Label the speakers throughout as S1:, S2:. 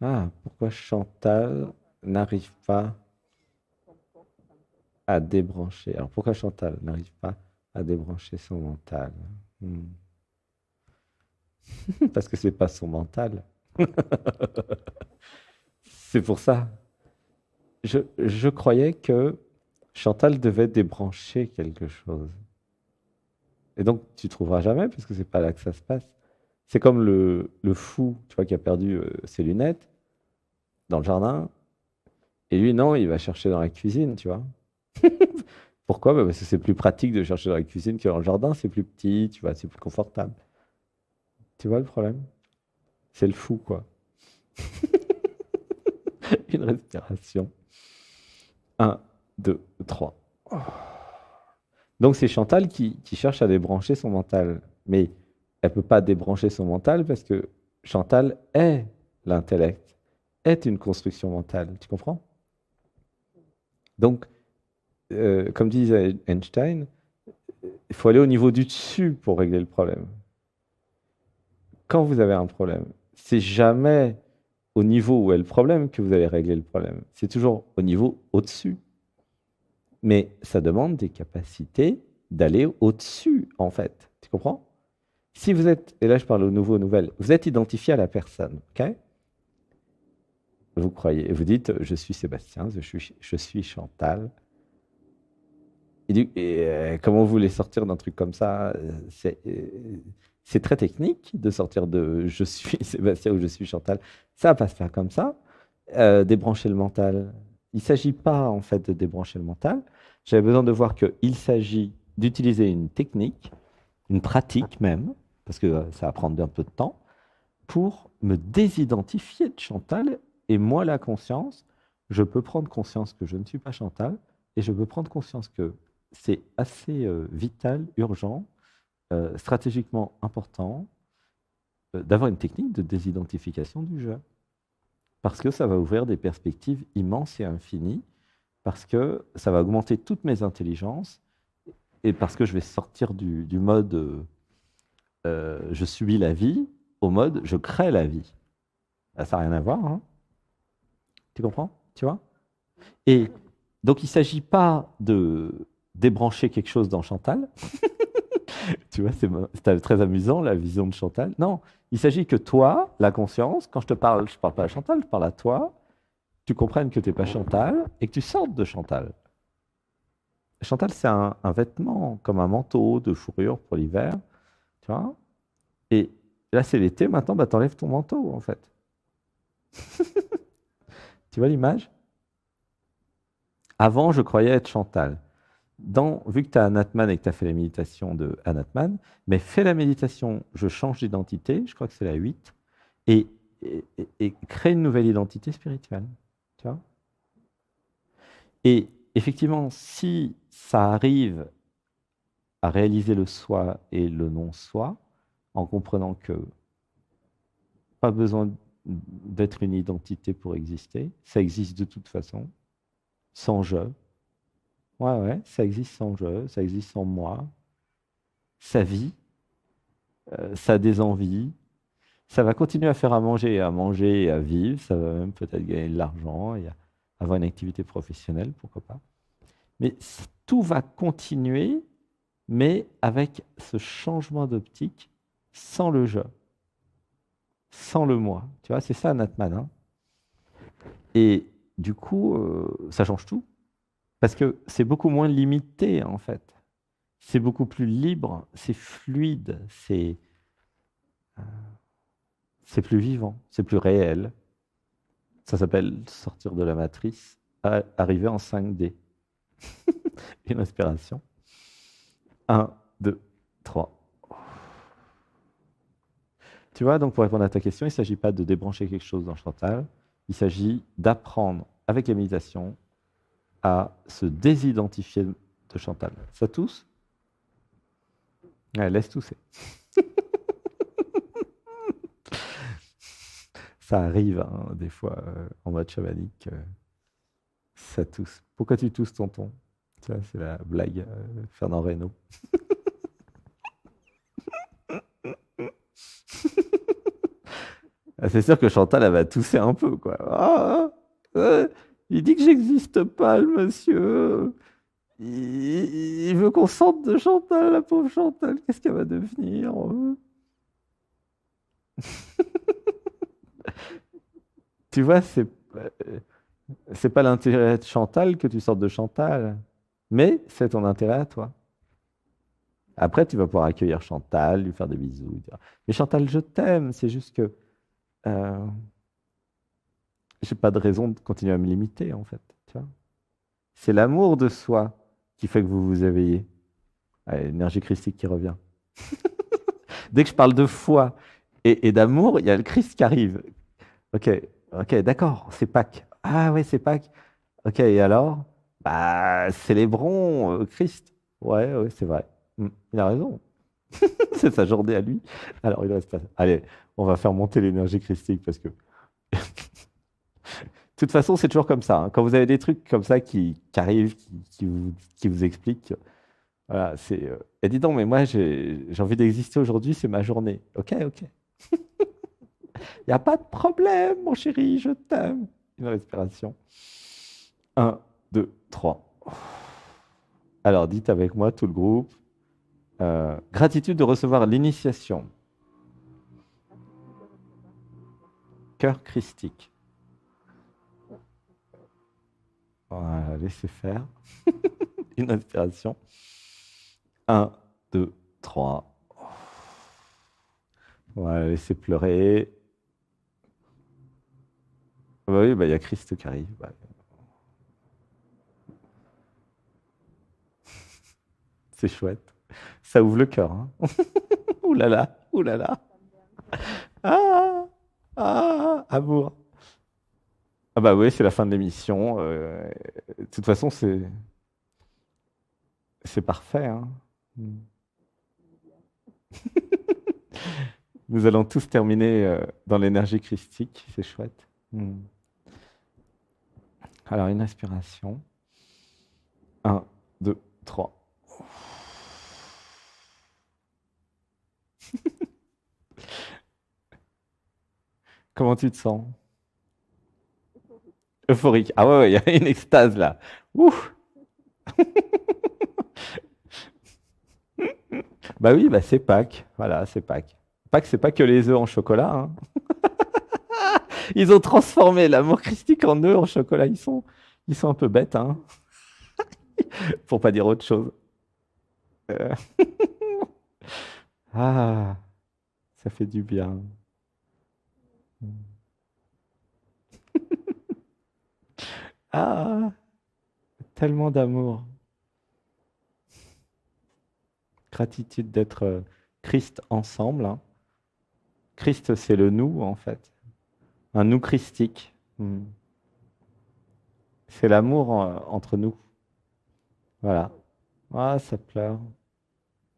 S1: Ah, pourquoi Chantal n'arrive pas à débrancher? Alors pourquoi Chantal n'arrive pas à débrancher son mental? Hmm. Parce que c'est pas son mental. C'est pour ça. Je croyais que Chantal devait débrancher quelque chose. Et donc, tu trouveras jamais parce que c'est pas là que ça se passe. C'est comme le fou, tu vois, qui a perdu ses lunettes dans le jardin. Et lui, non, il va chercher dans la cuisine, tu vois. Pourquoi? Bah, parce que c'est plus pratique de chercher dans la cuisine que dans le jardin. C'est plus petit, tu vois, c'est plus confortable. Tu vois le problème? C'est le fou, quoi. Une respiration. Un, deux, trois. Donc, c'est Chantal qui cherche à débrancher son mental. Mais elle peut pas débrancher son mental parce que Chantal est l'intellect, est une construction mentale. Tu comprends? Donc, comme disait Einstein, il faut aller au niveau du dessus pour régler le problème. Quand vous avez un problème, c'est jamais au niveau où est le problème que vous allez régler le problème. C'est toujours au niveau au-dessus. Mais ça demande des capacités d'aller au-dessus, en fait. Tu comprends? Si vous êtes, et là je parle au nouveau, aux nouvelles, vous êtes identifié à la personne, ok? Vous croyez, vous dites, je suis Sébastien, je suis Chantal. Comment vous voulez sortir d'un truc comme ça? C'est très technique de sortir de je suis Sébastien ou je suis Chantal. Ça va pas se faire comme ça. Débrancher le mental. Il ne s'agit pas en fait de débrancher le mental. J'avais besoin de voir qu'il s'agit d'utiliser une technique, une pratique même, parce que ça va prendre un peu de temps, pour me désidentifier de Chantal. Et moi, la conscience, je peux prendre conscience que je ne suis pas Chantal et je peux prendre conscience que c'est assez vital, urgent, stratégiquement important d'avoir une technique de désidentification du jeu. Parce que ça va ouvrir des perspectives immenses et infinies, parce que ça va augmenter toutes mes intelligences et parce que je vais sortir du mode je subis la vie au mode je crée la vie. Ah, ça n'a rien à voir, hein. Tu comprends? Tu vois? Et donc, il ne s'agit pas de débrancher quelque chose dans Chantal. Tu vois, c'est très amusant, la vision de Chantal. Non, il s'agit que toi, la conscience, quand je parle pas à Chantal, je parle à toi, tu comprennes que tu n'es pas Chantal et que tu sortes de Chantal. Chantal, c'est un vêtement, comme un manteau de fourrure pour l'hiver, tu vois. Et là, c'est l'été, maintenant, bah, tu enlèves ton manteau, en fait. Tu vois l'image? Avant, je croyais être Chantal. Vu que tu as Anatman et que tu as fait la méditation de Anatman, mais fais la méditation, je change d'identité, je crois que c'est la 8, et, et crée une nouvelle identité spirituelle. Tu vois? Et effectivement, si ça arrive à réaliser le soi et le non-soi, en comprenant que pas besoin d'être une identité pour exister, ça existe de toute façon, sans je. Ouais, ouais, ça existe sans je, ça existe sans moi, ça vit, ça a des envies, ça va continuer à faire à manger et à vivre, ça va même peut-être gagner de l'argent et avoir une activité professionnelle, pourquoi pas. Mais tout va continuer, mais avec ce changement d'optique, sans le je, sans le moi. Tu vois, c'est ça Natman, hein. Et du coup, ça change tout, parce que c'est beaucoup moins limité, en fait. C'est beaucoup plus libre, c'est fluide, c'est plus vivant, c'est plus réel. Ça s'appelle sortir de la matrice, arriver en 5D. Une respiration. Un, 2, 3. Tu vois, donc pour répondre à ta question, il ne s'agit pas de débrancher quelque chose dans Chantal, il s'agit d'apprendre avec la méditation à se désidentifier de Chantal. Ça tousse? Ouais, laisse tousser. Ça arrive, hein, des fois, en mode chamanique, ça tousse. Pourquoi tu tousses, tonton? Ça, c'est la blague Fernand Reynaud. Ah, c'est sûr que Chantal, elle va tousser un peu, quoi. Ah, il dit que j'existe pas, le monsieur. Il veut qu'on sorte de Chantal, la pauvre Chantal. Qu'est-ce qu'elle va devenir? Tu vois, c'est pas l'intérêt de Chantal que tu sortes de Chantal, mais c'est ton intérêt à toi. Après, tu vas pouvoir accueillir Chantal, lui faire des bisous. Dire, mais Chantal, je t'aime. C'est juste que euh, j'ai pas de raison de continuer à me limiter, en fait. Tu vois. C'est l'amour de soi qui fait que vous vous éveillez. Ouais, l'énergie christique qui revient. Dès que je parle de foi et d'amour, il y a le Christ qui arrive. Ok, ok, d'accord, c'est Pâques. Ah ouais, c'est Pâques. Ok, et alors? Bah, célébrons Christ. Ouais, ouais, c'est vrai. Il a raison. C'est sa journée à lui. Alors, il ne reste pas. Allez, on va faire monter l'énergie christique parce que, de toute façon, c'est toujours comme ça. Hein. Quand vous avez des trucs comme ça qui arrivent, qui vous expliquent, voilà, c'est. Et dis donc, mais moi, j'ai envie d'exister aujourd'hui, c'est ma journée. Ok, ok. Il n'y a pas de problème, mon chéri, je t'aime. Une respiration. Un, 2, 3. Alors, dites avec moi, tout le groupe. Gratitude de recevoir l'initiation. Cœur christique. Voilà, laissez faire. Une respiration. Un, 2, 3. Voilà, laissez pleurer. Ah bah oui, bah, il y a Christ qui arrive. Bah, c'est chouette. Ça ouvre le cœur. Hein. Ouh là là, ouh là là. Ah, amour. Ah bah oui, c'est la fin de l'émission. De toute façon, c'est parfait. Hein. Mm. Nous allons tous terminer dans l'énergie christique. C'est chouette. Mm. Alors, une inspiration. Un, 2, 3. Comment tu te sens? Euphorique. Ah ouais, ouais, il y a une extase là. Ouh. Bah oui, bah c'est Pâques. Voilà, c'est Pâques. Pâques, c'est pas que les œufs en chocolat. Hein. Ils ont transformé l'amour christique en œufs en chocolat. Ils sont un peu bêtes, hein, pour pas dire autre chose. Euh, Ah, ça fait du bien. Ah, tellement d'amour. Gratitude d'être Christ ensemble. Hein. Christ, c'est le nous, en fait. Un nous christique. Hmm. C'est l'amour entre nous. Voilà. Ah, ça pleure.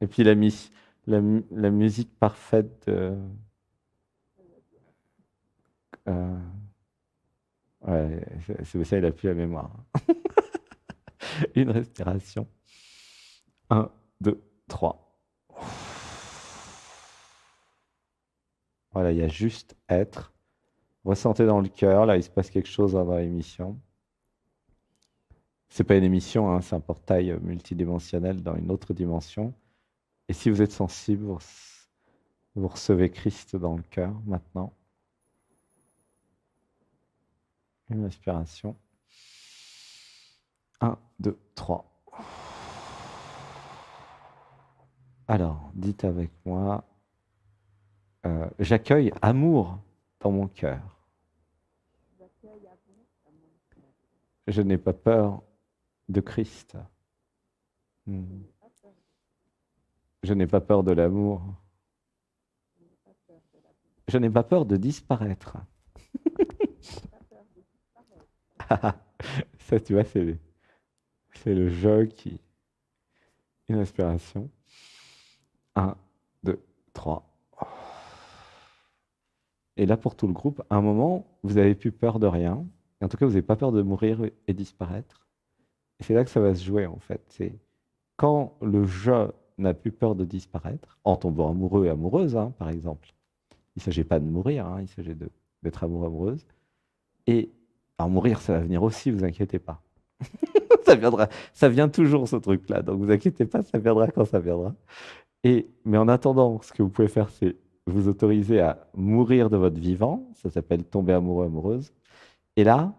S1: Et puis la musique parfaite de... euh, ouais, c'est ça, il a plus la mémoire. Une respiration. Un, deux, trois. Voilà, il y a juste être. Ressentez dans le cœur, là, il se passe quelque chose dans l'émission. C'est pas une émission, hein, c'est un portail multidimensionnel dans une autre dimension. Et si vous êtes sensible, vous recevez Christ dans le cœur maintenant. Une respiration. Un, deux, trois. Alors, dites avec moi, j'accueille amour dans mon cœur. Je n'ai pas peur de Christ. Hmm. Je n'ai pas peur de l'amour. Je n'ai pas peur de disparaître. Ça, tu vois, c'est le jeu qui... Une respiration. Un, deux, trois. Et là, pour tout le groupe, à un moment, vous n'avez plus peur de rien. Et en tout cas, vous n'avez pas peur de mourir et disparaître. Et c'est là que ça va se jouer, en fait. C'est quand le je n'a plus peur de disparaître, en tombant amoureux et amoureuse, hein, par exemple. Il ne s'agit pas de mourir, hein, il s'agit d'être amoureux, amoureuse. Et alors mourir, ça va venir aussi, vous inquiétez pas. Ça viendra, ça vient toujours ce truc-là, donc vous inquiétez pas, ça viendra quand ça viendra. Mais en attendant, ce que vous pouvez faire, c'est vous autoriser à mourir de votre vivant, ça s'appelle tomber amoureux, amoureuse. Et là,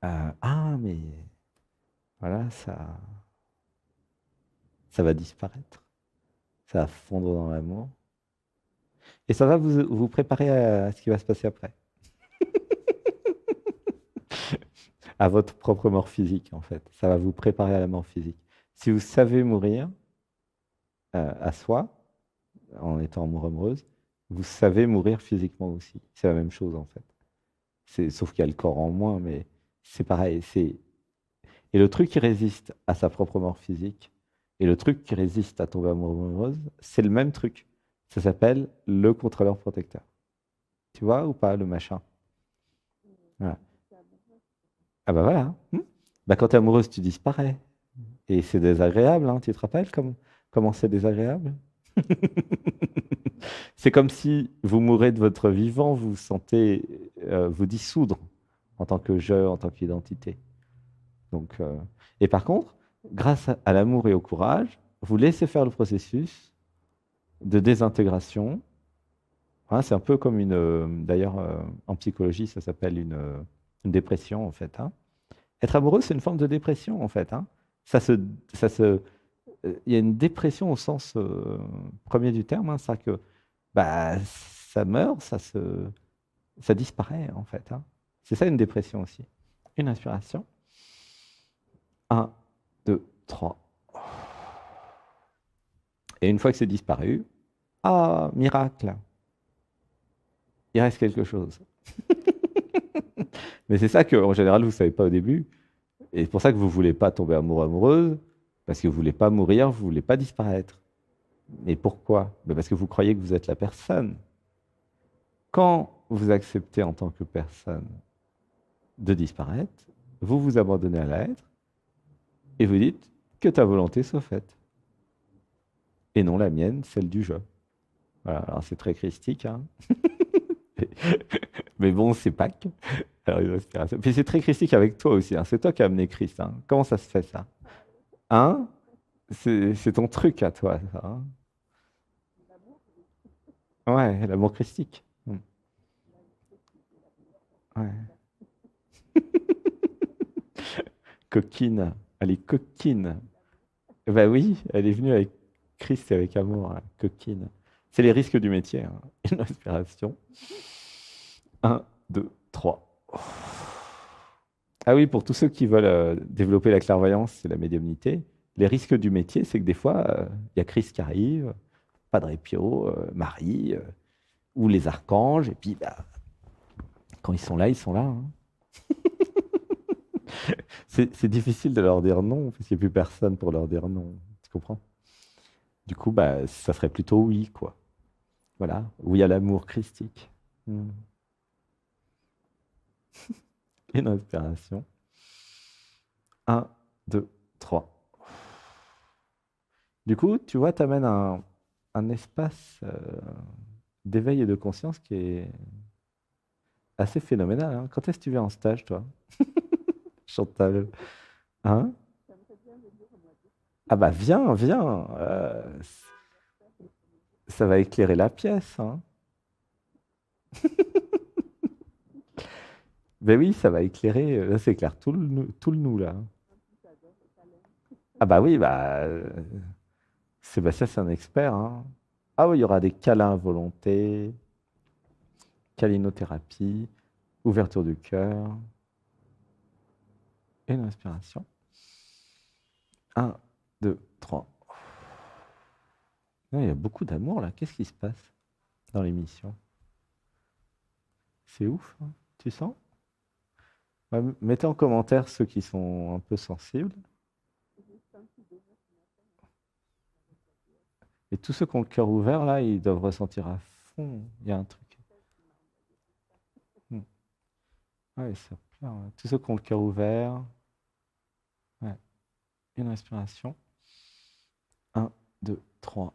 S1: mais voilà, ça va disparaître, ça va fondre dans l'amour. Et ça va vous préparer à ce qui va se passer après, à votre propre mort physique en fait. Ça va vous préparer à la mort physique. Si vous savez mourir à soi, en étant amoureux, amoureuse, vous savez mourir physiquement aussi. C'est la même chose en fait. Sauf qu'il y a le corps en moins, mais c'est pareil. Et le truc qui résiste à sa propre mort physique et le truc qui résiste à tomber amoureuse, c'est le même truc. Ça s'appelle le contrôleur protecteur. Tu vois ou pas le machin? Voilà. Ah bah voilà. Bah quand tu es amoureuse, tu disparais. Et c'est désagréable, hein, tu te rappelles comment c'est désagréable? C'est comme si vous mourrez de votre vivant, vous vous sentez vous dissoudre en tant que je, en tant qu'identité. Donc, et par contre, grâce à l'amour et au courage, vous laissez faire le processus de désintégration. Hein, c'est un peu comme d'ailleurs, en psychologie, ça s'appelle une dépression, en fait. Hein. Être amoureux, c'est une forme de dépression, en fait. Hein. Ça se, il y a une dépression au sens premier du terme, hein, c'est que bah, ça meurt, ça disparaît, en fait. Hein. C'est ça une dépression aussi. Une inspiration. Un, 2, 3. Et une fois que c'est disparu, ah, miracle, il reste quelque chose. Mais c'est ça qu'en général, vous ne savez pas au début. Et c'est pour ça que vous ne voulez pas tomber amoureux, amoureuse, parce que vous ne voulez pas mourir, vous ne voulez pas disparaître. Mais pourquoi? Ben parce que vous croyez que vous êtes la personne. Quand vous acceptez en tant que personne de disparaître, vous vous abandonnez à l'être et vous dites que ta volonté soit faite. Et non la mienne, celle du jeu. Voilà, alors c'est très christique, hein. Mais bon, c'est Pâques. Alors, une respiration. Puis c'est très christique avec toi aussi, hein. C'est toi qui as amené Christ, hein. Comment ça se fait ça? Hein? C'est ton truc à toi, ça, hein. Ouais, l'amour christique. Ouais. Coquine. Elle est coquine. Bah oui, elle est venue avec Christ et avec amour, hein. Coquine. C'est les risques du métier, hein. Une respiration. Un, deux, trois. Ah oui, pour tous ceux qui veulent développer la clairvoyance et la médiumnité, les risques du métier, c'est que des fois, il y a Christ qui arrive, Padre Pio, Marie, ou les archanges, et puis bah, quand ils sont là, ils sont là. Hein. C'est difficile de leur dire non, parce qu'il n'y a plus personne pour leur dire non. Tu comprends? Du coup, bah, ça serait plutôt oui, quoi. Voilà, où il y a l'amour christique. Hmm. Une inspiration. Un, deux, trois. Du coup, tu vois, tu amènes un espace d'éveil et de conscience qui est assez phénoménal. Hein. Quand est-ce que tu viens en stage, toi, Chantal? Hein? Ah bah viens, viens. Ça va éclairer la pièce. Hein. Ben oui, ça va éclairer. Là, ça éclaire tout le nous, là. Ah bah oui, Sébastien, c'est un expert. Hein. Ah oui, il y aura des câlins à volonté, câlinothérapie, ouverture du cœur, et une respiration. Un, deux, trois. Il y a beaucoup d'amour là. Qu'est-ce qui se passe dans l'émission? C'est ouf, hein. Tu sens? Ouais, mettez en commentaire ceux qui sont un peu sensibles. Et tous ceux qui ont le cœur ouvert, là, ils doivent ressentir à fond. Il y a un truc. Hmm. Ouais, ça pleure, ouais. Tous ceux qui ont le cœur ouvert. Ouais. Une respiration. Un, deux, trois.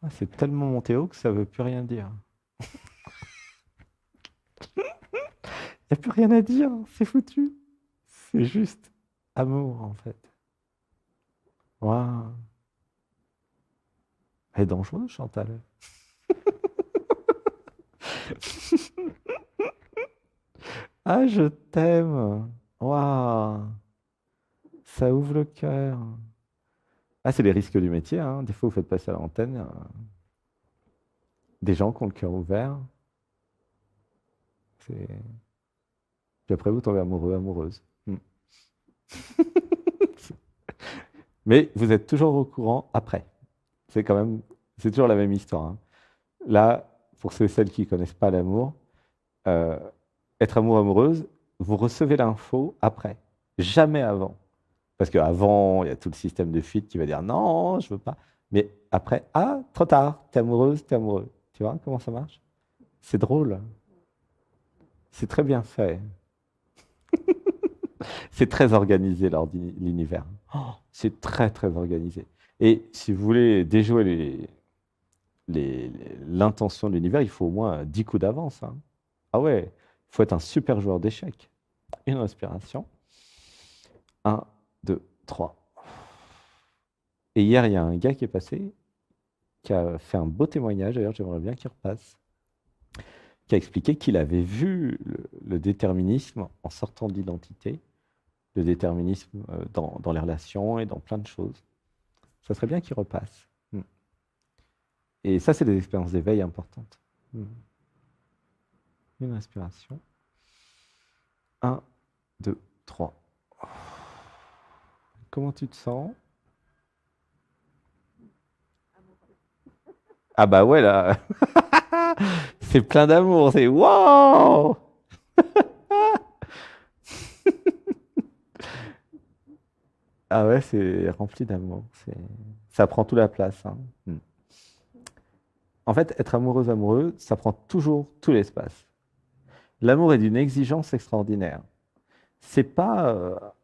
S1: Ah, c'est tellement monté haut que ça veut plus rien dire. Il n'y a plus rien à dire, c'est foutu. C'est juste amour, en fait. Waouh. Elle est dangereuse, Chantal. Ah, je t'aime. Waouh. Ça ouvre le cœur. Ah, c'est les risques du métier, hein. Des fois, vous faites passer à l'antenne des gens qui ont le cœur ouvert. C'est- Puis après, vous tombez amoureux, amoureuse. Hmm. Mais vous êtes toujours au courant après. C'est quand même, c'est toujours la même histoire, hein. Là, pour ceux et celles qui ne connaissent pas l'amour, euh, être amoureux, amoureuse, vous recevez l'info après, jamais avant. Parce qu'avant, il y a tout le système de fuite qui va dire non, je veux pas. Mais après, ah, trop tard, t'es amoureuse, t'es amoureux. Tu vois comment ça marche? C'est drôle, c'est très bien fait. C'est très organisé, l'univers. Oh, c'est très, très organisé. Et si vous voulez déjouer l'intention de l'univers, il faut au moins 10 coups d'avance, hein. Ah ouais, il faut être un super joueur d'échecs. Une respiration. Un, 2, 3. Et hier, il y a un gars qui est passé, qui a fait un beau témoignage, d'ailleurs j'aimerais bien qu'il repasse, qui a expliqué qu'il avait vu le déterminisme en sortant de l'identité, le déterminisme dans les relations et dans plein de choses. Ça serait bien qu'il repasse. Mm. Et ça, c'est des expériences d'éveil importantes. Mm. Une respiration. Un, deux, trois. Comment tu te sens? Ah bah ouais, là, c'est plein d'amour, c'est waouh! Ah ouais, c'est rempli d'amour. Ça prend toute la place, hein. Mm. En fait, être amoureuse, amoureux, ça prend toujours tout l'espace. L'amour est d'une exigence extraordinaire. C'est pas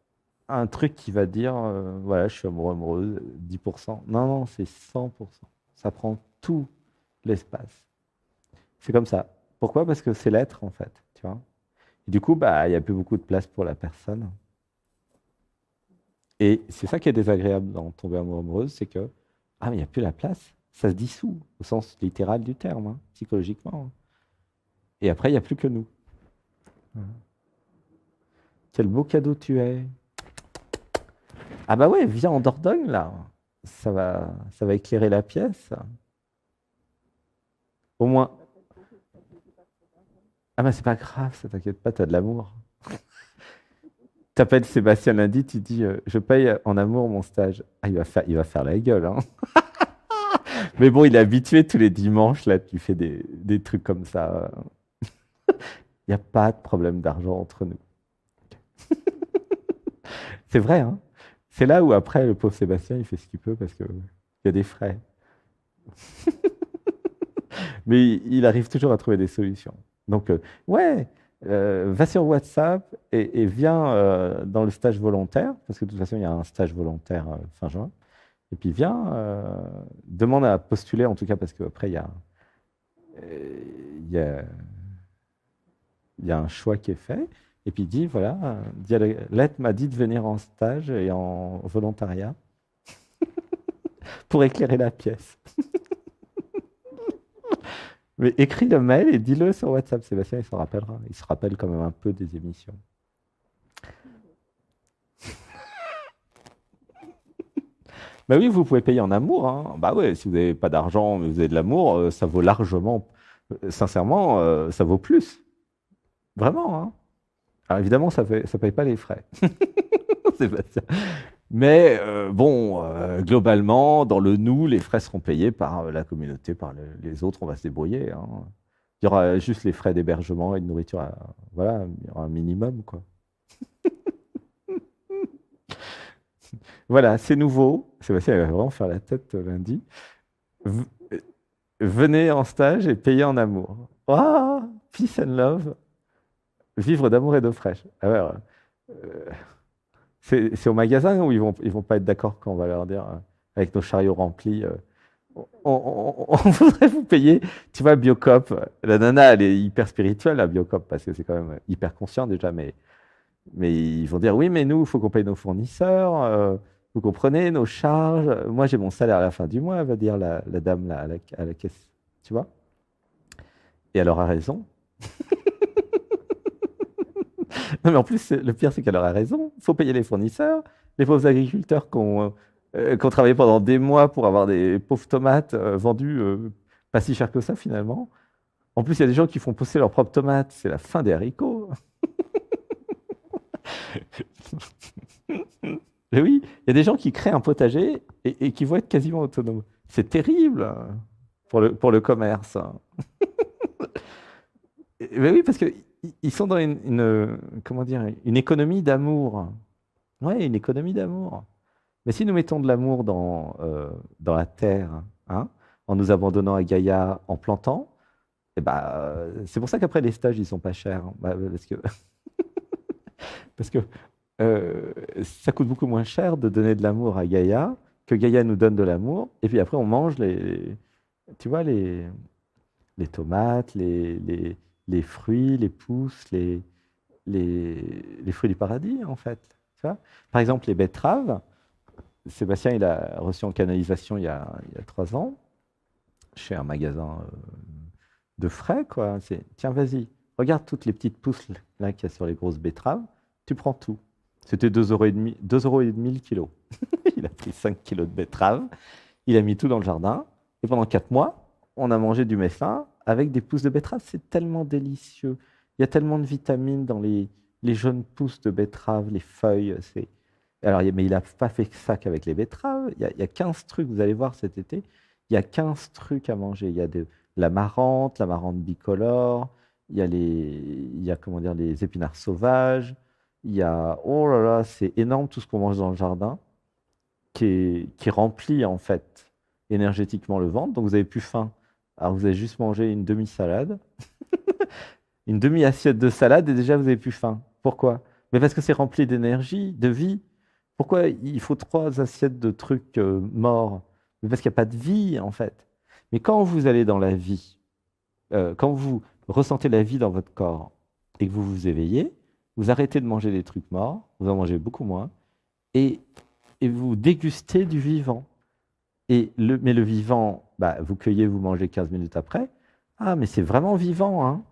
S1: un truc qui va dire, voilà, je suis amoureux, amoureuse, 10%. Non, non, c'est 100%. Ça prend tout l'espace. C'est comme ça. Pourquoi? Parce que c'est l'être, en fait, tu vois. Et du coup, bah, il n'y a plus beaucoup de place pour la personne. Et c'est ça qui est désagréable dans tomber amoureux, amoureuse, c'est que, ah, mais il n'y a plus la place. Ça se dissout, au sens littéral du terme, hein, psychologiquement, hein. Et après, il n'y a plus que nous. Voilà. Quel beau cadeau tu es. Ah bah ouais, viens en Dordogne, là. Ça va éclairer la pièce. Au moins. Ah bah c'est pas grave, ça t'inquiète pas, t'as de l'amour. T'appelles Sébastien lundi, tu dis je paye en amour mon stage. Ah, il va faire la gueule, hein. Mais bon, il est habitué tous les dimanches, là, tu fais des trucs comme ça. Il n'y a pas de problème d'argent entre nous. C'est vrai, hein. C'est là où après, le pauvre Sébastien, il fait ce qu'il peut parce qu'il y a des frais. Mais il arrive toujours à trouver des solutions. Donc, ouais, va sur WhatsApp et viens dans le stage volontaire, parce que de toute façon, il y a un stage volontaire fin juin. Et puis viens, demande à postuler en tout cas, parce qu'après, il y a, il y a un choix qui est fait. Et puis dis, voilà, Dialect m'a dit de venir en stage et en volontariat pour éclairer la pièce. Mais écris le mail et dis-le sur WhatsApp. Sébastien, il s'en rappellera. Il se rappelle quand même un peu des émissions. Bah oui, vous pouvez payer en amour, hein. Bah ouais, si vous n'avez pas d'argent, mais vous avez de l'amour, ça vaut largement, sincèrement, ça vaut plus. Vraiment, hein. Alors évidemment, ça paye pas les frais. Sébastien. Mais bon, globalement, dans le nous, les frais seront payés par la communauté, par les autres, on va se débrouiller, hein. Il y aura juste les frais d'hébergement et de nourriture. Voilà, il y aura un minimum, quoi. Voilà, c'est nouveau. Sébastien, il va vraiment faire la tête lundi. V- Venez en stage et payez en amour. Ah, peace and love, vivre d'amour et d'eau fraîche. Alors, euh, c'est au magasin où ils vont pas être d'accord quand on va leur dire, avec nos chariots remplis. on voudrait vous payer, tu vois, Biocop. La nana, elle est hyper spirituelle, la Biocop, parce que c'est quand même hyper conscient déjà, mais ils vont dire, oui, mais nous, il faut qu'on paye nos fournisseurs, vous comprenez, nos charges. Moi, j'ai mon salaire à la fin du mois, elle va dire la dame là, à la caisse, tu vois. Et elle aura raison. Non, mais en plus, le pire, c'est qu'elle aura raison. Il faut payer les fournisseurs, les pauvres agriculteurs qui ont travaillé pendant des mois pour avoir des pauvres tomates vendues pas si cher que ça, finalement. En plus, il y a des gens qui font pousser leurs propres tomates. C'est la fin des haricots. Mais oui, il y a des gens qui créent un potager et qui vont être quasiment autonomes. C'est terrible hein, pour le commerce. Hein. Mais oui, parce qu'ils sont dans comment dire, une économie d'amour. Ouais, une économie d'amour. Mais si nous mettons de l'amour dans la terre, hein, en nous abandonnant à Gaïa, en plantant, eh ben, c'est pour ça qu'après les stages, ils sont pas chers. Hein. Bah, parce que ça coûte beaucoup moins cher de donner de l'amour à Gaïa que Gaïa nous donne de l'amour. Et puis après, on mange tu vois, les tomates, les fruits, les pousses, les fruits du paradis, en fait. Tu vois. Par exemple, les betteraves. Sébastien, il a reçu en canalisation il y a 3 ans, chez un magasin de frais, quoi. C'est, tiens, vas-y, regarde toutes les petites pousses là qu'il y a sur les grosses betteraves, tu prends tout. C'était 2,5 € le kilo. Il a pris 5 kilos de betteraves, il a mis tout dans le jardin, et pendant 4 mois, on a mangé du messin avec des pousses de betterave. C'est tellement délicieux. Il y a tellement de vitamines dans les jeunes pousses de betterave, les feuilles. Alors, mais il n'a pas fait que ça qu'avec les betteraves. Il y a 15 trucs, vous allez voir cet été, il y a 15 trucs à manger. Il y a de la marante bicolore, il y a comment dire, les épinards sauvages, il y a, oh là là, c'est énorme tout ce qu'on mange dans le jardin qui remplit en fait énergétiquement le ventre. Donc vous avez plus faim. Alors vous avez juste mangé une demi-salade, une demi-assiette de salade et déjà vous avez plus faim. Pourquoi? Mais parce que c'est rempli d'énergie, de vie. Pourquoi il faut 3 assiettes de trucs morts? Mais parce qu'il n'y a pas de vie en fait. Mais quand vous allez dans la vie, quand vous ressentez la vie dans votre corps et que vous vous éveillez, vous arrêtez de manger des trucs morts, vous en mangez beaucoup moins, et, et vous dégustez du vivant. Mais le vivant, bah, vous cueillez, vous mangez 15 minutes après. Ah, mais c'est vraiment vivant, hein.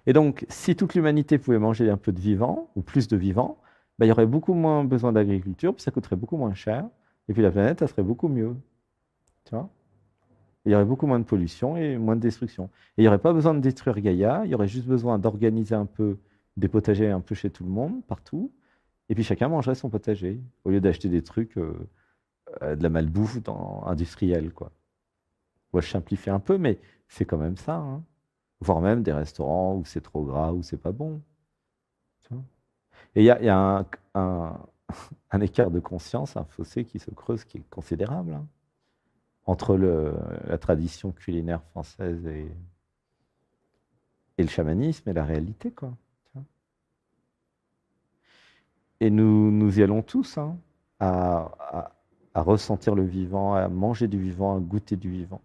S1: Et donc, si toute l'humanité pouvait manger un peu de vivant, ou plus de vivant, bah, il y aurait beaucoup moins besoin d'agriculture, puis ça coûterait beaucoup moins cher, et puis la planète, ça serait beaucoup mieux. Tu vois? Il y aurait beaucoup moins de pollution et moins de destruction. Et il n'y aurait pas besoin de détruire Gaïa, il y aurait juste besoin d'organiser un peu des potagers un peu chez tout le monde, partout, et puis chacun mangerait son potager, au lieu d'acheter des trucs, de la malbouffe industrielle, quoi. Moi, je simplifie un peu, mais c'est quand même ça, hein. Voire même des restaurants où c'est trop gras, où c'est pas bon. Tu vois. Et il y a un- un écart de conscience, un fossé qui se creuse qui est considérable hein, entre la tradition culinaire française et le chamanisme et la réalité, quoi. Tu vois. Et nous y allons tous, hein, à, à ressentir le vivant, à manger du vivant, à goûter du vivant.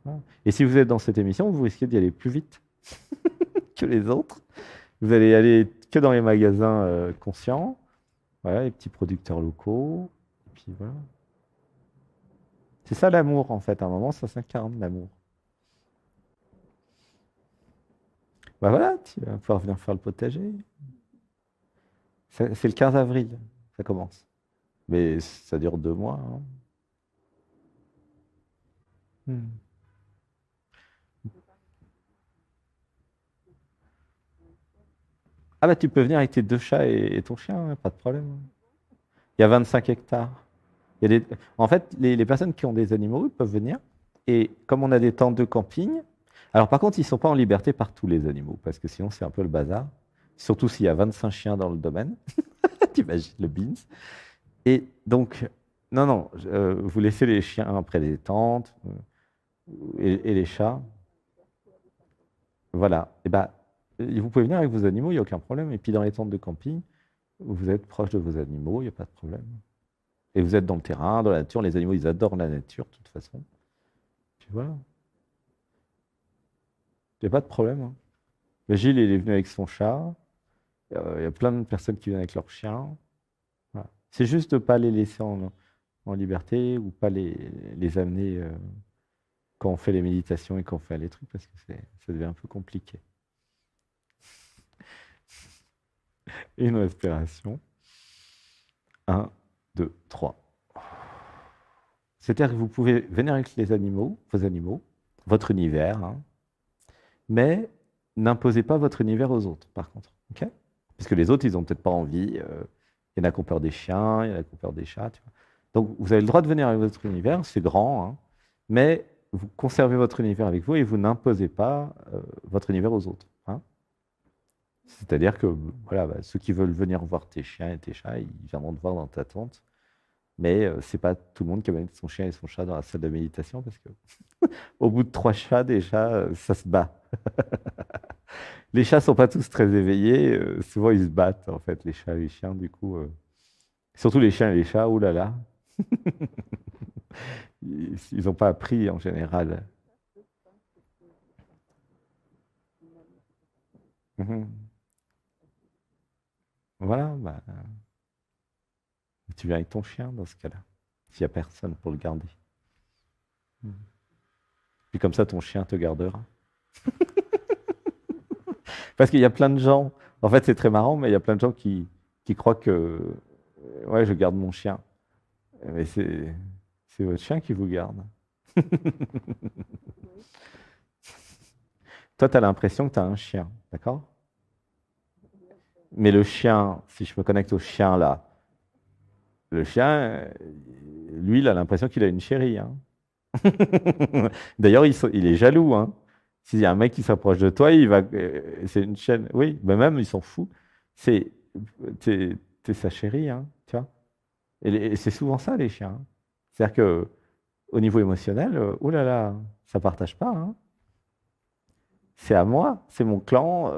S1: Voilà. Et si vous êtes dans cette émission, vous risquez d'y aller plus vite que les autres. Vous allez aller que dans les magasins conscients, voilà, les petits producteurs locaux. Et puis voilà. C'est ça l'amour, en fait. À un moment, ça s'incarne, l'amour. Bah voilà, tu vas pouvoir venir faire le potager. C'est le 15 avril, ça commence. Mais ça dure 2 mois. Hein. Hmm. Ah bah tu peux venir avec tes 2 chats et ton chien, hein, pas de problème. Il y a 25 hectares. En fait, les personnes qui ont des animaux ils peuvent venir. Et comme on a des tentes de camping, alors par contre, ils ne sont pas en liberté par tous les animaux, parce que sinon c'est un peu le bazar. Surtout s'il y a 25 chiens dans le domaine. T'imagines le beans. Et donc, non, non, vous laissez les chiens après les tentes et les chats. Voilà. Et ben, vous pouvez venir avec vos animaux, il n'y a aucun problème. Et puis dans les tentes de camping, vous êtes proche de vos animaux, il n'y a pas de problème. Et vous êtes dans le terrain, dans la nature. Les animaux, ils adorent la nature, de toute façon. Puis voilà. Il n'y a pas de problème, hein. Mais Gilles, il est venu avec son chat. Il y a plein de personnes qui viennent avec leur chien. Voilà. C'est juste de ne pas les laisser en liberté ou pas les amener quand on fait les méditations et quand on fait les trucs parce que ça devient un peu compliqué. Une respiration. 1, 2, 3. C'est-à-dire que vous pouvez venir avec les animaux, vos animaux, votre univers, hein, mais n'imposez pas votre univers aux autres, par contre. Ok? Parce que les autres, ils n'ont peut-être pas envie. Il y en a qui ont peur des chiens, il y en a qui ont peur des chats. Tu vois. Donc, vous avez le droit de venir avec votre univers, c'est grand, hein, mais vous conservez votre univers avec vous et vous n'imposez pas votre univers aux autres. Hein. C'est-à-dire que voilà, ceux qui veulent venir voir tes chiens et tes chats, ils viendront te voir dans ta tente. Mais c'est pas tout le monde qui amène son chien et son chat dans la salle de méditation parce que au bout de 3 chats, déjà, ça se bat. Les chats sont pas tous très éveillés. Souvent, ils se battent, en fait, les chats et les chiens. Du coup, surtout les chiens et les chats, oh là là. Ils n'ont pas appris en général. Mhm. Voilà, bah, tu viens avec ton chien dans ce cas-là, s'il n'y a personne pour le garder. Mhm. Puis comme ça, ton chien te gardera. Parce qu'il y a plein de gens, en fait, c'est très marrant, mais il y a plein de gens qui croient que, ouais, je garde mon chien. Mais c'est votre chien qui vous garde. Toi, tu as l'impression que tu as un chien, d'accord? Mais le chien, si je me connecte au chien là, le chien, lui, il a l'impression qu'il a une chérie, hein. D'ailleurs, il est jaloux, hein. S'il y a un mec qui s'approche de toi, c'est une chaîne. Oui, mais même, il s'en fout. C'est, t'es sa chérie, hein, tu vois. Et c'est souvent ça, les chiens, hein. C'est-à-dire que au niveau émotionnel, oh là là, ça partage pas, hein. C'est à moi, c'est mon clan,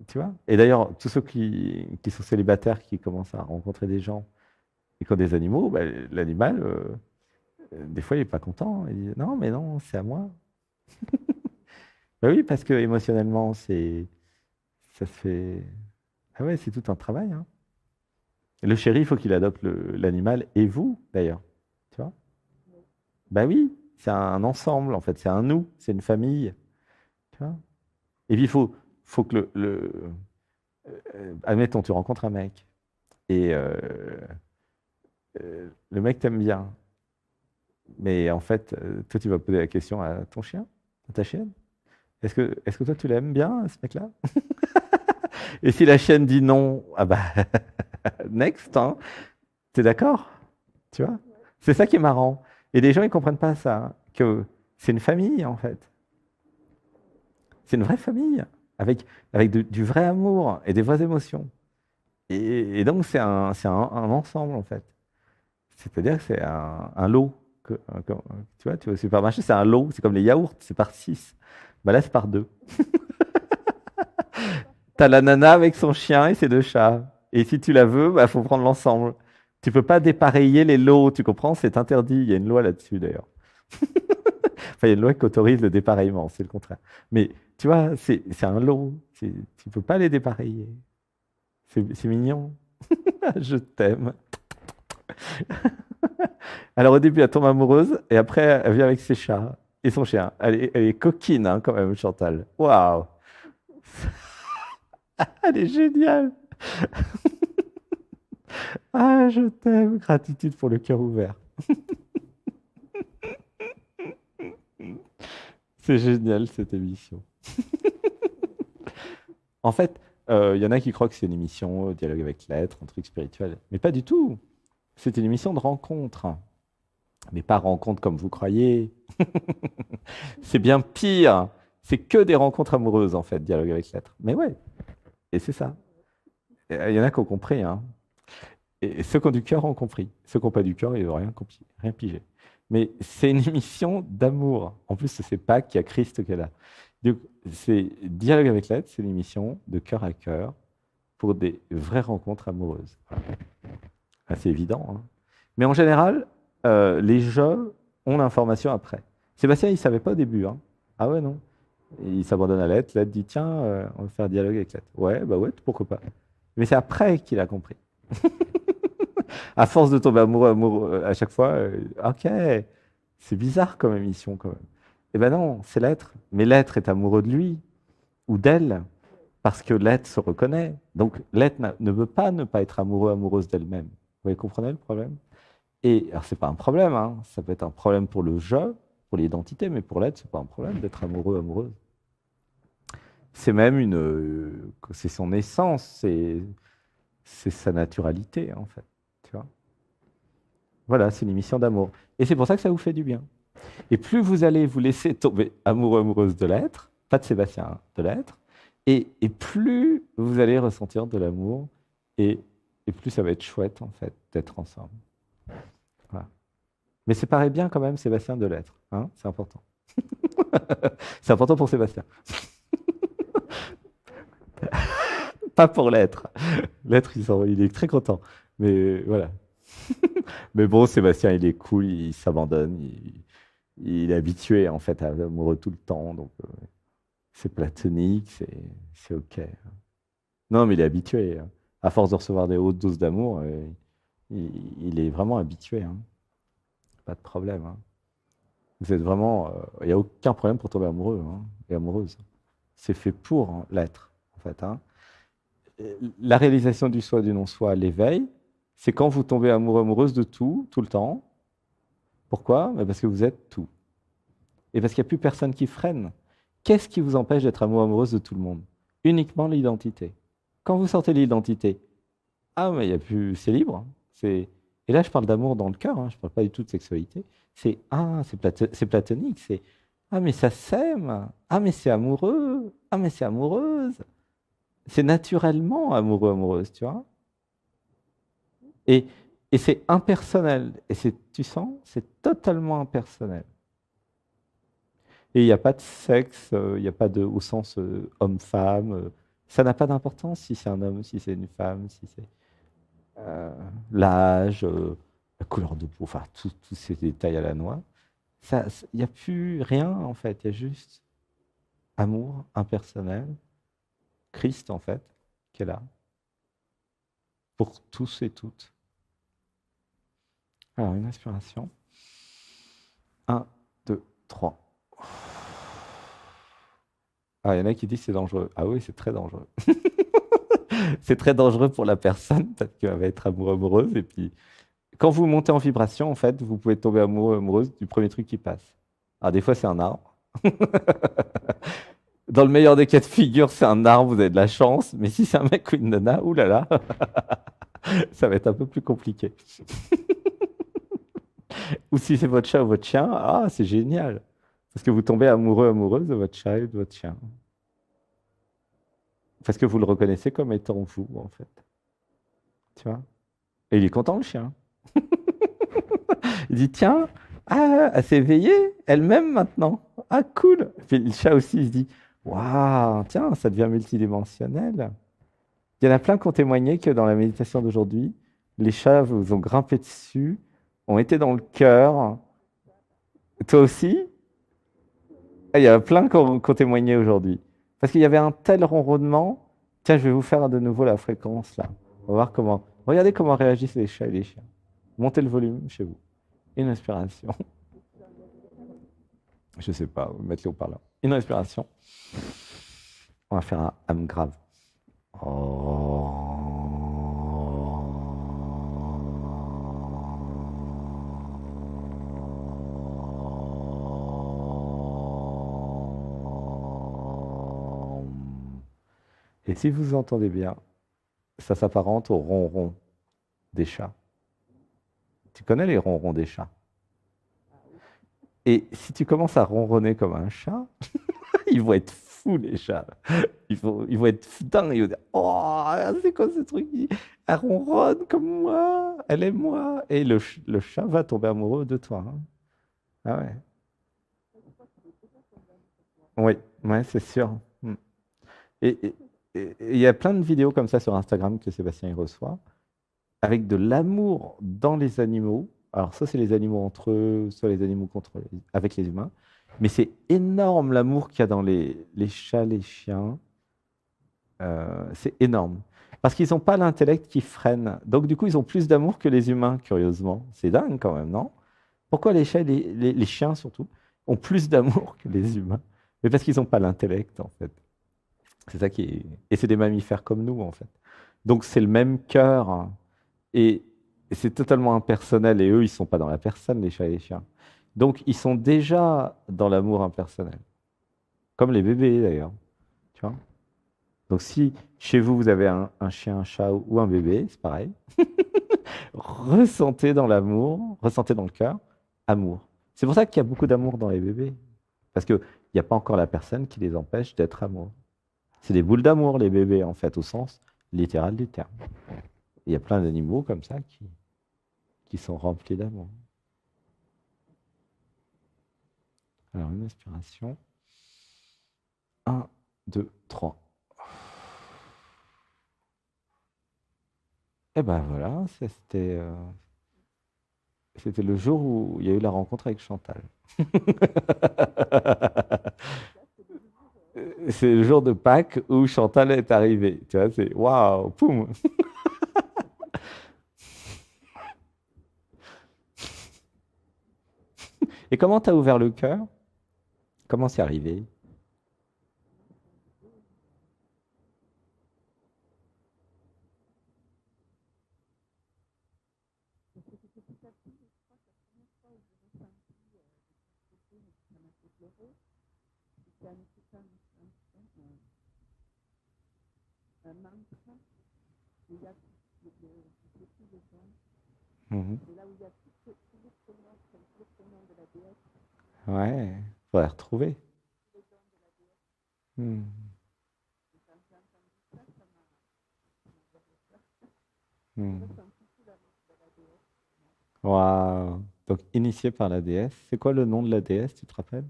S1: tu vois. Et d'ailleurs, tous ceux qui sont célibataires, qui commencent à rencontrer des gens et qui ont des animaux, bah, l'animal, des fois, il n'est pas content. Il dit non, mais non, c'est à moi. Bah oui, parce que émotionnellement, ça se fait. Ah ouais, c'est tout un travail, hein. Le chéri, il faut qu'il adopte l'animal et vous, d'ailleurs. Tu vois? Bah oui, c'est un ensemble, en fait, c'est un nous, c'est une famille. Tu vois? Et puis, faut que admettons, tu rencontres un mec et le mec t'aime bien, mais en fait, toi, tu vas poser la question à ton chien, à ta chienne. Est-ce que toi, tu l'aimes bien, ce mec-là? Et si la chienne dit non, ah bah, next, hein, t'es d'accord? Tu vois? C'est ça qui est marrant. Et les gens, ils comprennent pas ça, hein, que c'est une famille, en fait. C'est une vraie famille, avec du vrai amour et des vraies émotions. Et donc, c'est un ensemble, en fait. C'est-à-dire que c'est un lot. Tu vois, tu vas au supermarché, c'est un lot. C'est comme les yaourts, c'est par 6. Bah là, c'est par 2. T'as la nana avec son chien et ses 2 chats. Et si tu la veux, bah, faut prendre l'ensemble. Tu peux pas dépareiller les lots, tu comprends? C'est interdit. Il y a une loi là-dessus, d'ailleurs. Enfin, il y a une loi qui autorise le dépareillement, c'est le contraire. Mais tu vois, c'est un lot. Tu peux pas les dépareiller. C'est mignon. Je t'aime. Alors au début, elle tombe amoureuse et après, elle vient avec ses chats et son chien. Elle est coquine, hein, quand même, Chantal. Waouh! Elle est géniale! Ah, je t'aime. Gratitude pour le cœur ouvert. C'est génial cette émission. En fait, il y en a qui croient que c'est une émission dialogue avec l'être, un truc spirituel. Mais pas du tout. C'est une émission de rencontre. Mais pas rencontre comme vous croyez. C'est bien pire. C'est que des rencontres amoureuses, en fait, dialogue avec l'être. Mais ouais, et c'est ça. Il y en a qui ont compris, hein. Et ceux qui ont du cœur ont compris. Ceux qui n'ont pas du cœur, ils n'ont rien compris, rien pigé. Mais c'est une émission d'amour. En plus, c'est Pâques, qu'il y a Christ qui est là. Donc, c'est Dialogue avec l'être, c'est une émission de cœur à cœur pour des vraies rencontres amoureuses. Ah, c'est évident, hein. Mais en général, les jeux ont l'information après. Sébastien, il ne savait pas au début, hein. Ah ouais, non. Il s'abandonne à Lettre. Lettre dit, tiens, on va faire un dialogue avec Lettre. Ouais, bah ouais, pourquoi pas. Mais c'est après qu'il a compris. À force de tomber amoureux à chaque fois, ok, c'est bizarre comme émission quand même. Eh ben non, c'est l'être. Mais l'être est amoureux de lui ou d'elle parce que l'être se reconnaît. Donc l'être ne veut pas ne pas être amoureux, amoureuse d'elle-même. Vous comprenez le problème? Et alors c'est pas un problème, hein. Ça peut être un problème pour le jeu, pour l'identité, mais pour l'être, c'est pas un problème d'être amoureux, amoureuse. C'est même c'est son essence, c'est sa naturalité en fait. Tu vois? Voilà, c'est une émission d'amour. Et c'est pour ça que ça vous fait du bien. Et plus vous allez vous laisser tomber amoureux, amoureuse de l'être, pas de Sébastien, hein, de l'être, et plus vous allez ressentir de l'amour, et, et plus ça va être chouette, en fait, d'être ensemble. Voilà. Mais séparez bien quand même Sébastien de l'être, hein, c'est important. C'est important pour Sébastien, pas pour l'être. L'être, il est très content. Mais voilà. Mais bon, Sébastien, il est cool, il s'abandonne, il est habitué en fait à être amoureux tout le temps, donc c'est platonique, c'est ok. Non, mais il est habitué, hein. À force de recevoir des hautes doses d'amour, il est vraiment habitué, hein. Pas de problème, hein. Vous êtes vraiment, il n'y a aucun problème pour tomber amoureux, hein, et amoureuse. C'est fait pour, hein, l'être, en fait, hein. La réalisation du soi, du non-soi, l'éveil, c'est quand vous tombez amoureux, amoureuse de tout, tout le temps. Pourquoi? Ben parce que vous êtes tout. Et parce qu'il n'y a plus personne qui freine. Qu'est-ce qui vous empêche d'être amoureux, amoureuse de tout le monde? Uniquement l'identité. Quand vous sortez l'identité, ah, mais il y a plus, c'est libre, hein. Et là, je parle d'amour dans le cœur, hein, je ne parle pas du tout de sexualité. C'est platonique, ah, mais ça s'aime, ah, mais c'est amoureux, ah, mais c'est amoureuse. C'est naturellement amoureux, amoureuse, tu vois. Et, et c'est impersonnel. Et tu sens, c'est totalement impersonnel. Et il n'y a pas de sexe, il n'y a pas de, au sens homme-femme. Ça n'a pas d'importance si c'est un homme, si c'est une femme, si c'est l'âge, la couleur de peau, enfin, tous ces détails à la noix. Il n'y a plus rien, en fait. Il y a juste amour impersonnel, Christ, en fait, qui est là, pour tous et toutes. Alors, une inspiration. 1, 2, 3. Ah, il y en a qui disent que c'est dangereux. Ah oui, c'est très dangereux. C'est très dangereux pour la personne parce qu'elle va être amoureuse. Et puis, quand vous montez en vibration, en fait, vous pouvez tomber amoureux, amoureuse du premier truc qui passe. Alors, des fois, c'est un arbre. Dans le meilleur des cas de figure, c'est un arbre, vous avez de la chance. Mais si c'est un mec ou une nana, oulala, ça va être un peu plus compliqué. Ou si c'est votre chat ou votre chien, ah, c'est génial. Parce que vous tombez amoureux, amoureuse de votre chat et de votre chien. Parce que vous le reconnaissez comme étant vous, en fait. Tu vois? Et il est content, le chien. Il dit, tiens, ah, elle s'est éveillée, elle m'aime maintenant. Ah, cool. Puis le chat aussi, il se dit, waouh, tiens, ça devient multidimensionnel. Il y en a plein qui ont témoigné que dans la méditation d'aujourd'hui, les chats vous ont grimpé dessus, ont été dans le cœur. Toi aussi? Ah, il y a plein qui ont témoigné aujourd'hui. Parce qu'il y avait un tel ronronnement. Tiens, je vais vous faire de nouveau la fréquence là. On va voir comment. Regardez comment réagissent les chats et les chiens. Montez le volume chez vous. Une inspiration. Je sais pas, mettre les haut-parleurs. Une respiration. On va faire un âme grave. Et si vous entendez bien, ça s'apparente au ronron des chats. Tu connais les ronrons des chats? Et si tu commences à ronronner comme un chat, ils vont être fous, les chats. Ils vont être dingues. Ils vont dire, oh, c'est quoi ce truc? Elle ronronne comme moi, elle aime moi. Et le chat va tomber amoureux de toi, hein. Ah ouais. Oui, ouais, c'est sûr. Mm. Et il y a plein de vidéos comme ça sur Instagram que Sébastien il reçoit. avec de l'amour dans les animaux. Alors, ça, c'est les animaux entre eux, soit les animaux avec les humains. Mais c'est énorme l'amour qu'il y a dans les chats, les chiens. C'est énorme. Parce qu'ils n'ont pas l'intellect qui freine. Donc, du coup, ils ont plus d'amour que les humains, curieusement. C'est dingue quand même, non? Pourquoi les chats et les chiens, surtout, ont plus d'amour que les humains? Mais parce qu'ils n'ont pas l'intellect, en fait. C'est ça qui est... Et c'est des mammifères comme nous, en fait. Donc, c'est le même cœur, hein. Et c'est totalement impersonnel. Et eux, ils ne sont pas dans la personne, les chats et les chiens. Donc, ils sont déjà dans l'amour impersonnel. Comme les bébés, d'ailleurs. Tu vois? Donc, si chez vous, vous avez un chien, un chat ou un bébé, c'est pareil. Ressentez dans l'amour, ressentez dans le cœur, amour. C'est pour ça qu'il y a beaucoup d'amour dans les bébés. Parce qu'il n'y a pas encore la personne qui les empêche d'être amoureux. C'est des boules d'amour, les bébés, en fait, au sens littéral du terme. Il y a plein d'animaux comme ça qui sont remplis d'amour. Alors, une inspiration. Un, 2, 3. Et ben voilà, c'était le jour où il y a eu la rencontre avec Chantal. C'est le jour de Pâques où Chantal est arrivée. Tu vois, c'est waouh, poum. Et comment tu as ouvert le cœur? Comment c'est arrivé? Mhm. Ouais, faudrait retrouver. Hmm. Hmm. Waouh. Donc, initié par la déesse. C'est quoi le nom de la déesse, tu te rappelles?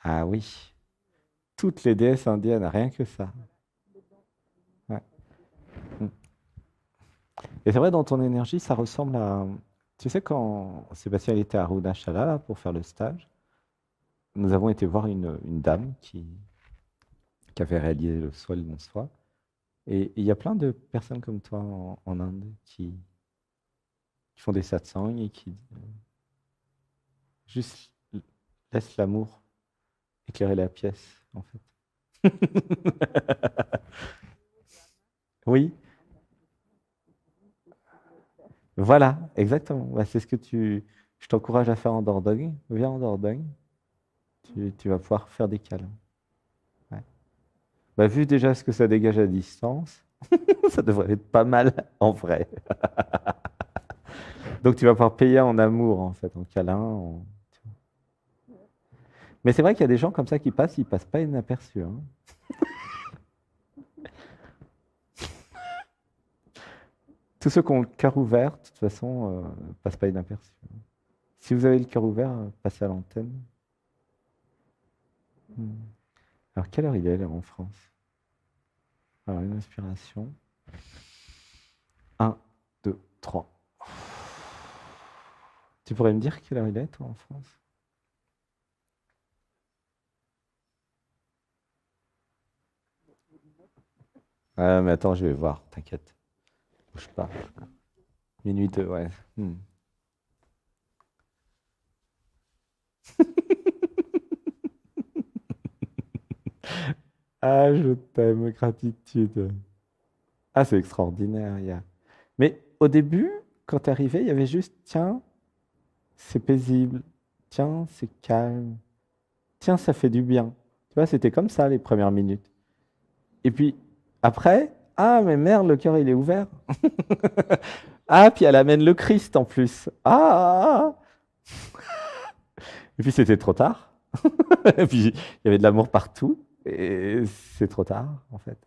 S1: Ah oui, toutes les déesses indiennes, rien que ça. Ouais. Hmm. Et c'est vrai, dans ton énergie, ça ressemble à... Tu sais, quand Sébastien il était à Arunachala là, pour faire le stage, nous avons été voir une dame qui avait réalisé le soi, le non-soi. Et il y a plein de personnes comme toi en Inde qui font des satsangs et qui juste laissent l'amour éclairer la pièce, en fait. Oui, voilà, exactement. Bah, c'est ce que je t'encourage à faire en Dordogne. Viens en Dordogne, tu vas pouvoir faire des câlins. Ouais. Bah, vu déjà ce que ça dégage à distance, ça devrait être pas mal en vrai. Donc tu vas pouvoir payer en amour, en fait, en câlin. Mais c'est vrai qu'il y a des gens comme ça qui passent, ils passent pas inaperçus, hein. Tous ceux qui ont le cœur ouvert, de toute façon, passent pas inaperçus. Si vous avez le cœur ouvert, passez à l'antenne. Hmm. Alors, quelle heure il est là en France? Alors, une inspiration. Un, 2, 3. Tu pourrais me dire quelle heure il est, toi, en France? Ah, mais attends, je vais voir, t'inquiète. Bouge pas. Minuit 2, ouais. Hmm. Ah, je t'aime, gratitude. Ah, c'est extraordinaire. Mais au début, quand t'es arrivé, il y avait juste, tiens, c'est paisible. Tiens, c'est calme. Tiens, ça fait du bien. Tu vois, c'était comme ça les premières minutes. Et puis après, ah, mais merde, le cœur, il est ouvert. Ah, puis elle amène le Christ en plus. Ah, ah, ah. Et puis c'était trop tard. Et puis il y avait de l'amour partout. Et c'est trop tard, en fait.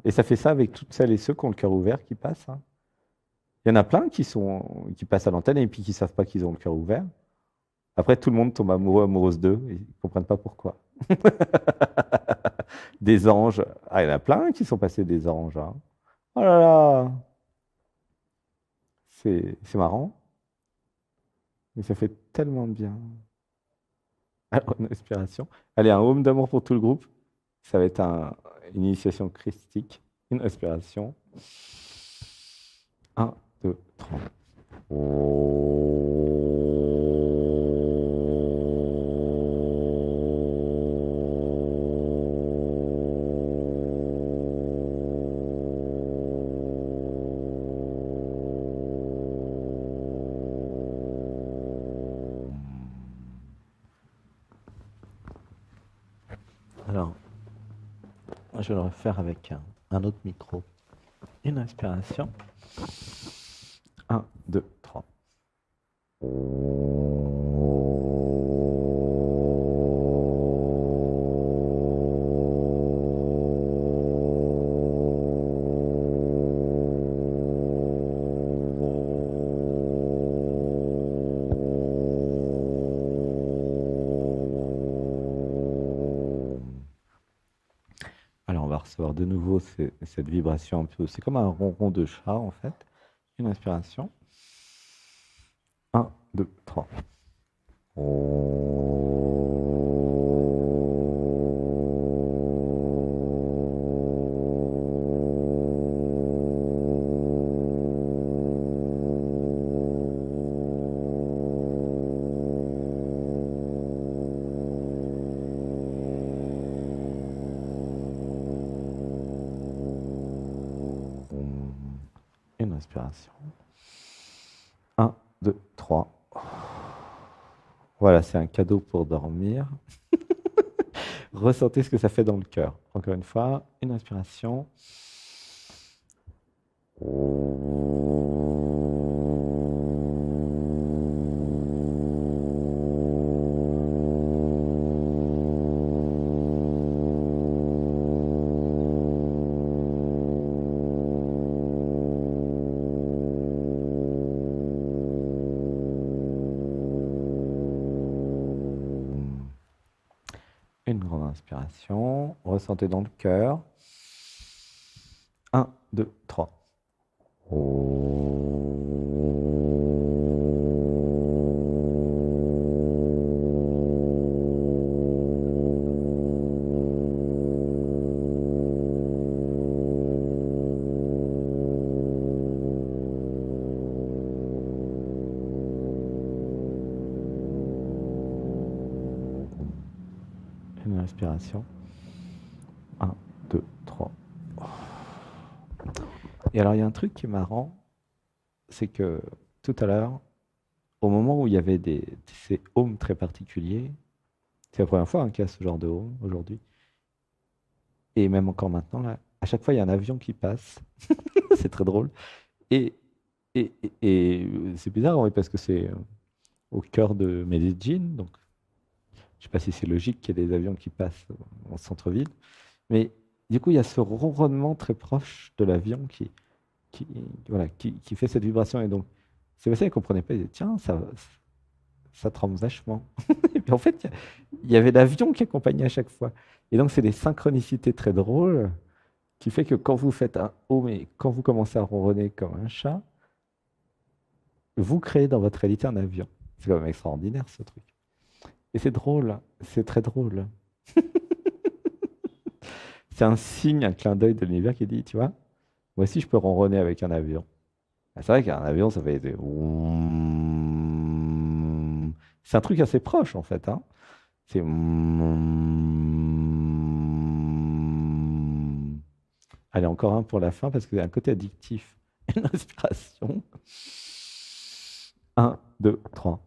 S1: Et ça fait ça avec toutes celles et ceux qui ont le cœur ouvert qui passent, hein. Il y en a plein qui passent à l'antenne et puis qui savent pas qu'ils ont le cœur ouvert. Après, tout le monde tombe amoureux, amoureuse d'eux et ils comprennent pas pourquoi. Des anges. Ah, il y en a plein qui sont passés des anges, hein. Oh là là, c'est marrant, mais ça fait tellement de bien. Alors, une respiration. Allez, un home d'amour pour tout le groupe. Ça va être une initiation christique. Une respiration. Un, deux, trois. Alors, je vais le refaire avec un autre micro. Une respiration. Un, deux, trois. Alors, on va recevoir de nouveau cette vibration un peu. C'est comme un ronron de chat, en fait. Une inspiration. Un, deux, trois. Une inspiration. Un, deux, trois. Voilà, c'est un cadeau pour dormir. Ressentez ce que ça fait dans le cœur. Encore une fois, une inspiration. Une grande inspiration. Ressentez dans le cœur. Un, deux, trois. Une inspiration. Un, deux, trois. Et alors, il y a un truc qui est marrant, c'est que tout à l'heure, au moment où il y avait ces ohms très particuliers, c'est la première fois qu'il y a ce genre de home aujourd'hui, et même encore maintenant, là, à chaque fois, il y a un avion qui passe. C'est très drôle. Et, et c'est bizarre, oui, parce que c'est au cœur de Medellín, donc je ne sais pas si c'est logique qu'il y ait des avions qui passent en centre-ville, mais du coup, il y a ce ronronnement très proche de l'avion voilà, qui fait cette vibration. Et donc, Sébastien ne comprenait pas, il disait, tiens, ça tremble vachement. Et puis en fait, il y avait l'avion qui accompagnait à chaque fois. Et donc, c'est des synchronicités très drôles qui fait que quand vous faites un home et quand vous commencez à ronronner comme un chat, vous créez dans votre réalité un avion. C'est quand même extraordinaire ce truc. Et c'est drôle, c'est très drôle. C'est un signe, un clin d'œil de l'univers qui dit, tu vois, moi aussi je peux ronronner avec un avion. Ah, c'est vrai qu'un avion, ça fait des... C'est un truc assez proche en fait, hein. C'est... Allez, encore un pour la fin parce que c'est un côté addictif. Une inspiration. Un, deux, trois.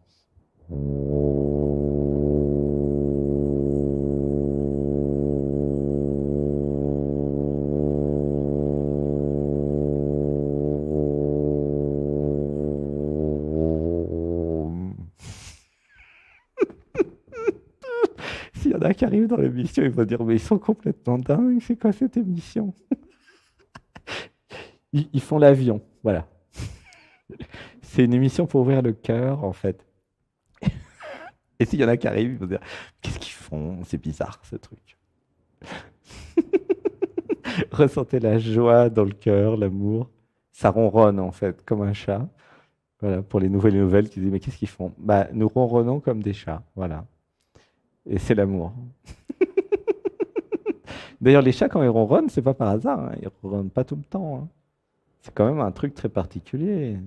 S1: S'il y en a qui arrivent dans l'émission, ils vont dire, mais ils sont complètement dingues, c'est quoi cette émission? Ils font l'avion, voilà. C'est une émission pour ouvrir le cœur, en fait. Et s'il y en a qui arrivent, ils vont dire, qu'est-ce qu'ils font? C'est bizarre, ce truc. Ressentez la joie dans le cœur, l'amour. Ça ronronne en fait, comme un chat. Voilà, pour les nouvelles qui disent, mais qu'est-ce qu'ils font? Bah, nous ronronnons comme des chats, voilà. Et c'est l'amour. D'ailleurs, les chats, quand ils ronronnent, c'est pas par hasard, hein. Ils ronronnent pas tout le temps, hein. C'est quand même un truc très particulier.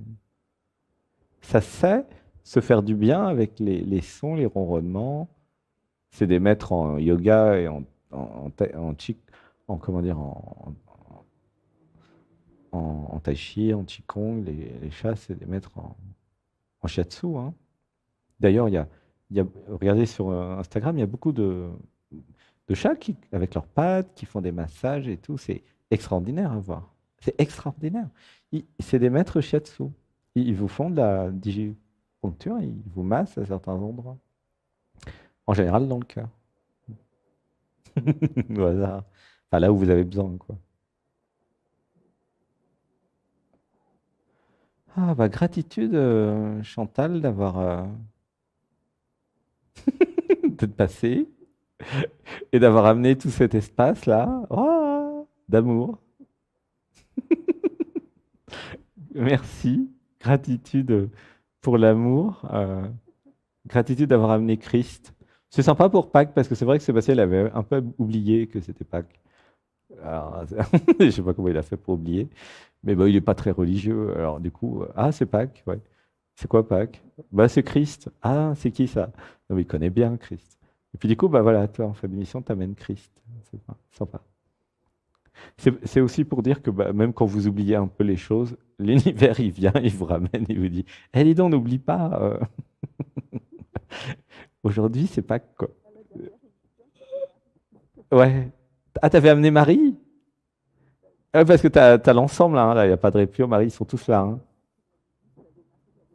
S1: Ça sait se faire du bien avec les sons, les ronronnements. C'est des maîtres en yoga et en comment dire, en tai chi, en qigong. Les chats, c'est des maîtres en shiatsu, hein. D'ailleurs, regardez sur Instagram, il y a beaucoup de chats avec leurs pattes, qui font des massages et tout. C'est extraordinaire à voir. C'est extraordinaire. C'est des maîtres shiatsu. Ils vous font de la digiponcture, ils vous massent à certains endroits. En général, dans le cœur. Au hasard. Enfin, là où vous avez besoin, quoi. Ah, bah, gratitude, Chantal, d'être passé et d'avoir amené tout cet espace-là, oh, d'amour. Merci. Gratitude pour l'amour. Gratitude d'avoir amené Christ. C'est sympa pour Pâques parce que c'est vrai que Sébastien il avait un peu oublié que c'était Pâques. Alors, je sais pas comment il a fait pour oublier, mais bah, il est pas très religieux. Alors du coup, ah c'est Pâques, ouais. C'est quoi Pâques? Bah c'est Christ. Ah c'est qui ça? Non, mais il connaît bien Christ. Et puis du coup, bah voilà, toi en fin d'émission, t'amènes Christ. C'est sympa. C'est aussi pour dire que bah, même quand vous oubliez un peu les choses, l'univers il vient, il vous ramène, il vous dit, eh dis donc, n'oublie pas. Aujourd'hui, c'est Pâques, quoi. Ouais. Ah, t'avais amené Marie? Ah, parce que t'as l'ensemble, hein, là, il n'y a pas de répure, Marie, ils sont tous là, hein.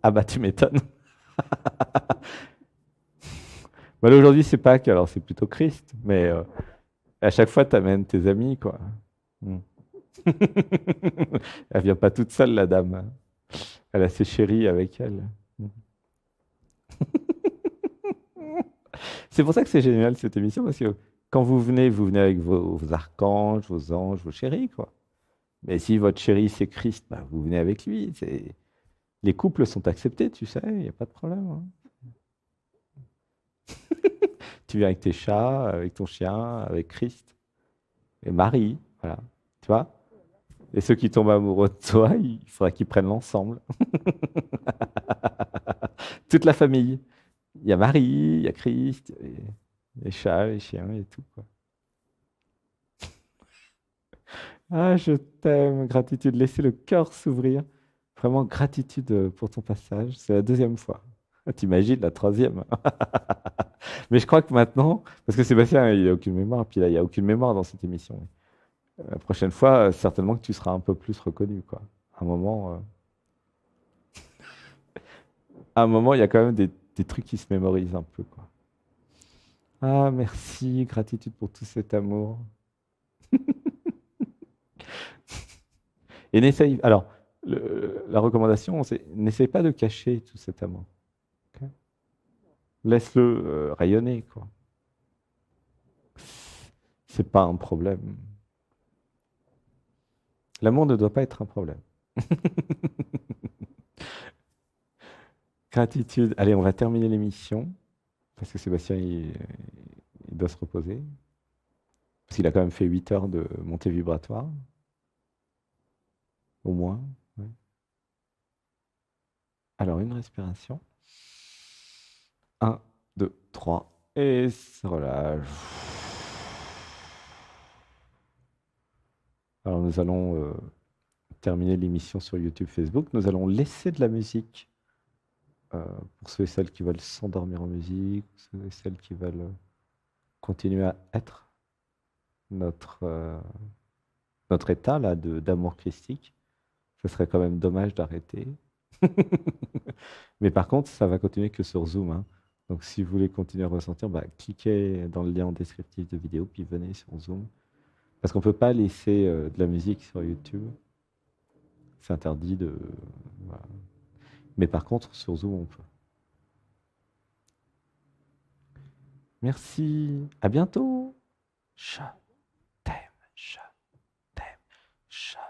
S1: Ah bah tu m'étonnes. Bah, là, aujourd'hui, c'est Pâques, alors c'est plutôt Christ, mais à chaque fois, t'amènes tes amis, quoi. Hmm. Elle vient pas toute seule, la dame. Elle a ses chéris avec elle. Hmm. C'est pour ça que c'est génial, cette émission, parce que quand vous venez avec vos archanges, vos anges, vos chéris, quoi. Mais si votre chéri, c'est Christ, bah, vous venez avec lui. Les couples sont acceptés, tu sais, il n'y a pas de problème, hein. Tu viens avec tes chats, avec ton chien, avec Christ et Marie, voilà. Tu vois? Et ceux qui tombent amoureux de toi, il faudra qu'ils prennent l'ensemble. Toute la famille. Il y a Marie, il y a Christ, les chats, les chiens et tout, quoi. Ah, je t'aime, gratitude. Laissez le cœur s'ouvrir. Vraiment, gratitude pour ton passage. C'est la deuxième fois. Ah, t'imagines la troisième. Mais je crois que maintenant, parce que Sébastien, il n'a aucune mémoire, puis là, il n'y a aucune mémoire dans cette émission. La prochaine fois, certainement que tu seras un peu plus reconnu, quoi. À un moment, il y a quand même des trucs qui se mémorisent un peu, quoi. Ah, merci, gratitude pour tout cet amour. Et n'essaye, alors, la recommandation, c'est n'essaye pas de cacher tout cet amour. Ok. Laisse-le rayonner, quoi. C'est pas un problème. L'amour ne doit pas être un problème. Gratitude. Allez, on va terminer l'émission parce que Sébastien, il doit se reposer. Parce qu'il a quand même fait 8 heures de montée vibratoire, au moins. Ouais. Alors, une respiration. Un, 2, 3. Et se relâche. Alors, nous allons terminer l'émission sur YouTube, Facebook. Nous allons laisser de la musique euh, pour ceux et celles qui veulent s'endormir en musique, ceux et celles qui veulent continuer à être notre, notre état là d'amour christique. Ce serait quand même dommage d'arrêter. Mais par contre, ça va continuer que sur Zoom, hein. Donc si vous voulez continuer à ressentir, bah, cliquez dans le lien en descriptif de vidéo, puis venez sur Zoom. Parce qu'on ne peut pas laisser de la musique sur YouTube. C'est interdit de. Voilà. Mais par contre, sur Zoom, on peut. Merci. À bientôt. Chat, t'aime, chat. Chat.